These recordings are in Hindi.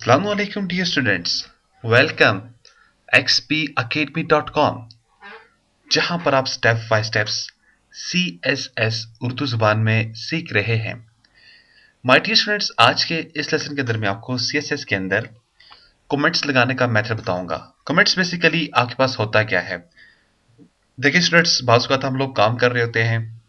Assalamualaikum dear students, welcome xpacademy.com जहां पर आप step by steps CSS Urdu जुबान में सीख रहे हैं। माय डियर स्टूडेंट्स, आज के इस लेसन के अंदर मैं आपको CSS के अंदर कमेंट्स लगाने का मेथड बताऊंगा। कमेंट्स बेसिकली आपके पास होता क्या है? देखिए स्टूडेंट्स, बाज़ औक़ात हम लोग काम कर रहे होते हैं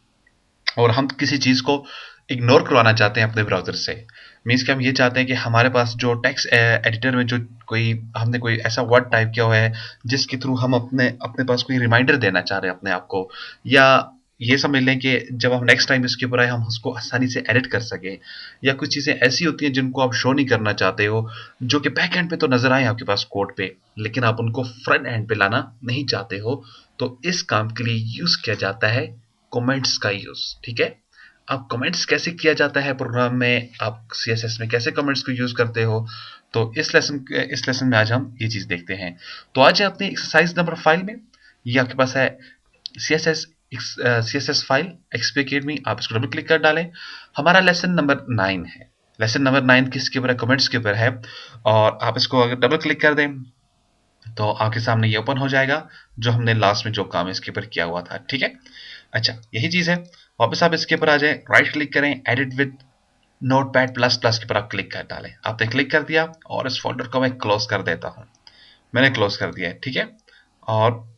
और हम किसी चीज़ को इग्नोर करवाना चाहते हैं अपने ब्राउज़र से। मीन्स कि हम ये चाहते हैं कि हमारे पास जो टेक्स्ट एडिटर में जो कोई हमने कोई ऐसा वर्ड टाइप किया हुआ है जिसके थ्रू हम अपने अपने पास कोई रिमाइंडर देना चाह रहे हैं अपने आप को, या ये समझ लें कि जब हम नेक्स्ट टाइम इसके ऊपर आए हम उसको आसानी से एडिट कर सकें, या कुछ चीज़ें ऐसी होती हैं जिनको आप शो नहीं करना चाहते हो, जो कि बैक एंड पे तो नज़र आए आपके पास कोड पे, लेकिन आप उनको फ्रंट एंड पे लाना नहीं चाहते हो। तो इस काम के लिए यूज़ किया जाता है कमेंट्स का यूज़। ठीक है, अब कमेंट्स कैसे किया जाता है प्रोग्राम में, आप CSS में कैसे कमेंट्स को यूज करते हो, तो इस लेसन में आज हम ये चीज देखते हैं। तो आज है अपनी एक्सरसाइज नंबर 5 में, ये आपके पास है CSS CSS file XP Academy। आप इसको डबल क्लिक कर डालें। हमारा लेसन नंबर 9 है। लेसन नंबर 9 किसके ऊपर है? कमेंट्स के ऊपर है। और आप इसको अगर डबल क्लिक कर दें तो आपके सामने ये ओपन हो जाएगा, जो हमने लास्ट में जो काम इसके ऊपर किया हुआ था। ठीक है, अच्छा यही चीज है। वापस आप इसके ऊपर आ जाएं, राइट क्लिक करें, edit with notepad plus plus के ऊपर आप क्लिक कर डालें। आपने क्लिक कर दिया और इस फोल्डर को मैं क्लोज कर देता हूं। मैंने क्लोज कर दिया है। ठीक है, और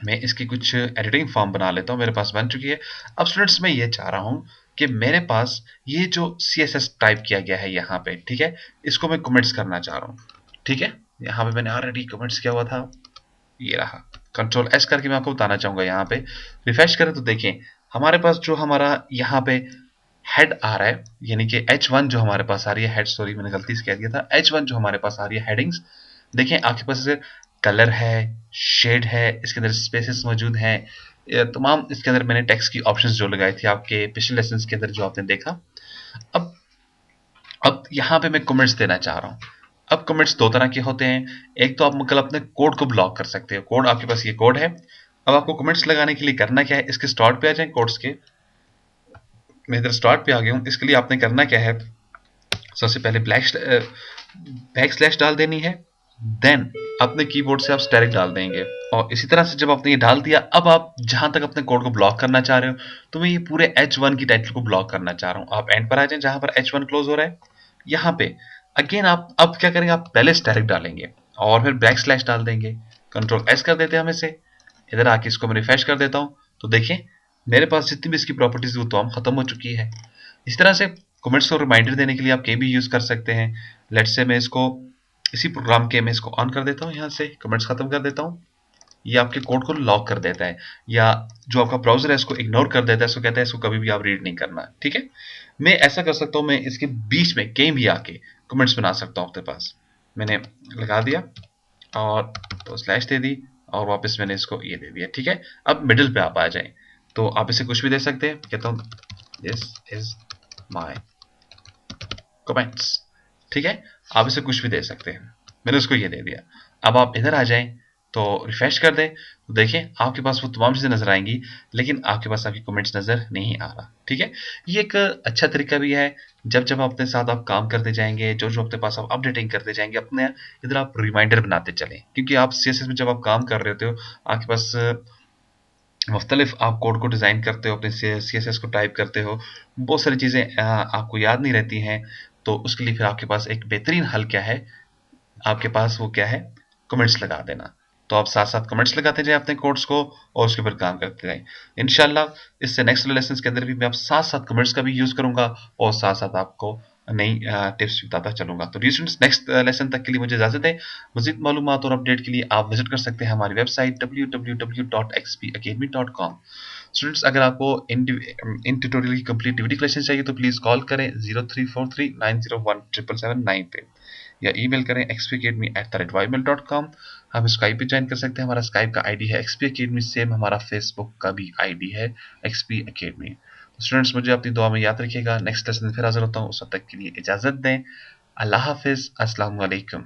मैं इसकी कुछ एडिटिंग फॉर्म बना लेता हूं, मेरे पास बन चुकी है। अब स्टूडेंट्स मैं ये चाह रहा हूं कि मेरे पास ये जो CSS टाइप किया गया है यहाँ पे, ठीक है, इसको मैं कमेंट्स करना चाह रहा हूँ। ठीक है, यहाँ पे मैंने ऑलरेडी कमेंट्स किया हुआ था, ये रहा। कंट्रोल S करके मैं आपको बताना चाहूंगा। यहाँ पे रिफ्रेश करें तो देखें हमारे पास जो हमारा यहाँ पे हेड आ रहा है, यानी कि H1 जो हमारे पास आ रही है, हेड सॉरी मैंने गलती से कह दिया था, H1 जो हमारे पास आ रही है हेडिंग्स, देखें आपके पास कलर है, शेड है, इसके अंदर स्पेसेस मौजूद हैं, तमाम इसके अंदर मैंने टेक्स्ट की ऑप्शंस जो लगाई थी आपके पिछले लेसन के अंदर जो आपने देखा। अब अब यहाँ पे मैं कमेंट्स देना चाह रहा हूँ। अब कमेंट्स दो तरह के होते हैं। एक तो आप मतलब अपने कोड को ब्लॉक कर सकते हो। कोड आपके पास ये कोड है। अब आपको कमेंट्स लगाने के लिए करना क्या है, इसके स्टार्ट पे आ जाए, कोड्स के मैं इधर स्टार्ट पे आ गया हूँ। इसके लिए आपने करना क्या है, सबसे पहले बैक स्लैश डाल देनी है, देन अपने कीबोर्ड से आप स्टैरिक डाल देंगे, और इसी तरह से जब आपने ये डाल दिया, अब आप जहां तक अपने कोड को ब्लॉक करना चाह रहे हो, तो मैं ये पूरे H1 की टाइटल को ब्लॉक करना चाह रहा हूँ। आप एंड पर आ जाए जहां पर H1 क्लोज हो रहा है। यहाँ पे अगेन आप अब क्या करेंगे, आप पहले स्टैरिक डालेंगे और फिर बैक स्लैश डाल देंगे। कंट्रोल S कर देते हैं हम इसे। इधर आके इसको मैं रिफ्रेश कर देता हूँ, तो देखिए मेरे पास जितनी भी इसकी प्रॉपर्टीज वो तो हम खत्म हो चुकी है। इस तरह से कमेंट्स को रिमाइंडर देने के लिए आप के भी यूज कर सकते हैं। लेट्स से मैं इसको इसी प्रोग्राम के मैं इसको ऑन कर देता हूँ, यहाँ से कमेंट्स खत्म कर देता हूँ। ये आपके कोड को लॉक कर देता है, या जो आपका ब्राउजर है इसको इग्नोर कर देता है, इसको कहता है इसको कभी भी आप रीड नहीं करना। ठीक है, मैं ऐसा कर सकता हूँ, मैं इसके बीच में कहीं भी आके कमेंट्स बना सकता हूँ अपने पास। मैंने लगा दिया और तो स्लैश दे दी और वापस मैंने इसको ये दे दिया। ठीक है, अब मिडिल पे आप आ जाएं, तो आप इसे कुछ भी दे सकते हैं। कहता हूँ दिस इज माई कमेंट्स। ठीक है, आप इसे कुछ भी दे सकते हैं। मैंने उसको ये दे दिया। अब आप इधर आ जाएं तो रिफ्रेश कर दें, तो देखें आपके पास वो तमाम चीज़ें नजर आएंगी, लेकिन आपके पास आपकी कमेंट्स नजर नहीं आ रहा। ठीक है, ये एक अच्छा तरीका भी है। जब जब अपने साथ आप काम करते जाएंगे, जो जो अपने पास आप अपडेटिंग करते जाएंगे, अपने इधर आप रिमाइंडर बनाते चलें, क्योंकि आप CSS में जब आप काम कर रहे होते हो, आपके पास मुख्तलिफ आप कोड को डिज़ाइन करते हो, अपने CSS को टाइप करते हो, बहुत सारी चीज़ें आपको याद नहीं रहती हैं। तो उसके लिए फिर आपके पास एक बेहतरीन हल क्या है, आपके पास वो क्या है, कमेंट्स लगा देना। तो आप साथ साथ कमेंट्स लगाते जाएं अपने कोड्स को और उसके ऊपर काम करते जाएं। इंशाल्लाह इससे नेक्स्ट लेसन के अंदर भी मैं आप साथ साथ कमेंट्स का भी यूज़ करूंगा और साथ साथ आपको नई टिप्स बताता चलूंगा। तो डियर स्टूडेंट्स, नेक्स्ट लेसन तक के लिए मुझे इजाज़त है। मज़ीद मालूमात और अपडेट के लिए आप विजिट कर सकते हैं हमारी वेबसाइट www.xpacademy.com। स्टूडेंट्स, अगर आपको इन ट्यूटोरियल की कंप्लीट वीडियो क्लासेस चाहिए तो प्लीज़ कॉल करें 0343901779 पे, या ईमेल करें xpacademy@ymail.com। आप स्काइप पे ज्वाइन कर सकते हैं। हमारा स्काइप का आईडी है XP Academy, सेम हमारा फेसबुक का भी आईडी है XP Academy। तो स्टूडेंट्स, मुझे अपनी दुआ में याद रखिएगा। नेक्स्ट लेसन फिर हाजिर होता हूँ, उस वक्त तक के लिए इजाज़त दें। अल्लाह हाफिज़, अस्सलाम वालेकुम।